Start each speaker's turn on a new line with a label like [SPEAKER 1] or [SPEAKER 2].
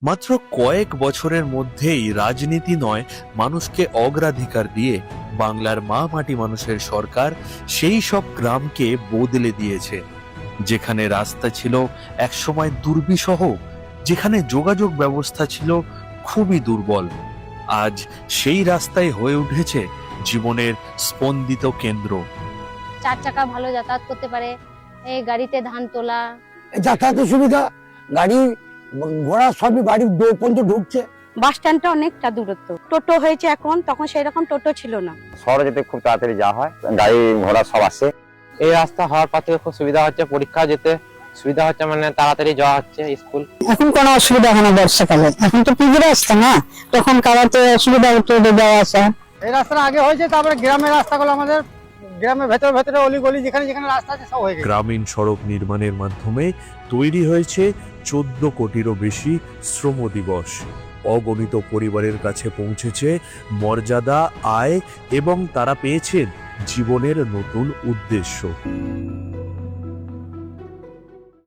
[SPEAKER 1] মাত্র কয়েক বছরের মধ্যেই রাজনীতি নয়, মানুষকে অগ্রাধিকার দিয়ে বাংলার মা মাটি মানুষের সরকার সেই সব গ্রামকে বদলে দিয়েছে। যেখানে রাস্তা ছিল একসময় দুর্বিষহ, যেখানে যোগাযোগ ব্যবস্থা ছিল খুবই দুর্বল, আজ সেই রাস্তায় হয়ে উঠেছে জীবনের স্পন্দিত কেন্দ্র।
[SPEAKER 2] 4 চাকা ভালো যাতায়াত করতে পারে, এই গাড়িতে ধান তোলা,
[SPEAKER 3] যাতায়াতের সুবিধা, গাড়ি ঘোড়া সবই বাড়ির দৌড় পর্যন্ত ঢুকছে।
[SPEAKER 4] বাস স্ট্যান্ডটা অনেকটা দূরত্ব, টোটো হয়েছে এখন, তখন সেই রকম টোটো ছিল না।
[SPEAKER 5] শহরে যেতে খুব তাড়াতাড়ি যাওয়া হয়, গাড়ি ঘোড়া সব আসে। এই রাস্তা হওয়ার পর থেকে খুব সুবিধা হচ্ছে, পরীক্ষা যেতে সুবিধা হচ্ছে, মানে তাড়াতাড়ি যাওয়া হচ্ছে স্কুল।
[SPEAKER 6] এখন কোনো অসুবিধা হয় না বর্ষাকালে, এখন তো পিচ রাস্তা না, তখন কালাতে অসুবিধা হতো যাওয়া আসা।
[SPEAKER 3] এই রাস্তাটা আগে হয়েছে, তারপরে গ্রামের রাস্তাগুলো আমাদের গ্রামের ভেতরে ভেতরে অলিগলি যেখানে যেখানে রাস্তা আছে সব হয়ে গেছে।
[SPEAKER 1] গ্রামীণ সড়ক নির্মাণের মাধ্যমে তৈরি হয়েছে 14 কোটিরও বেশি শ্রম দিবস। অগণিত পরিবারের কাছে পৌঁছেছে মর্যাদা, আয় এবং তারা পেয়েছেন জীবনের নতুন উদ্দেশ্য।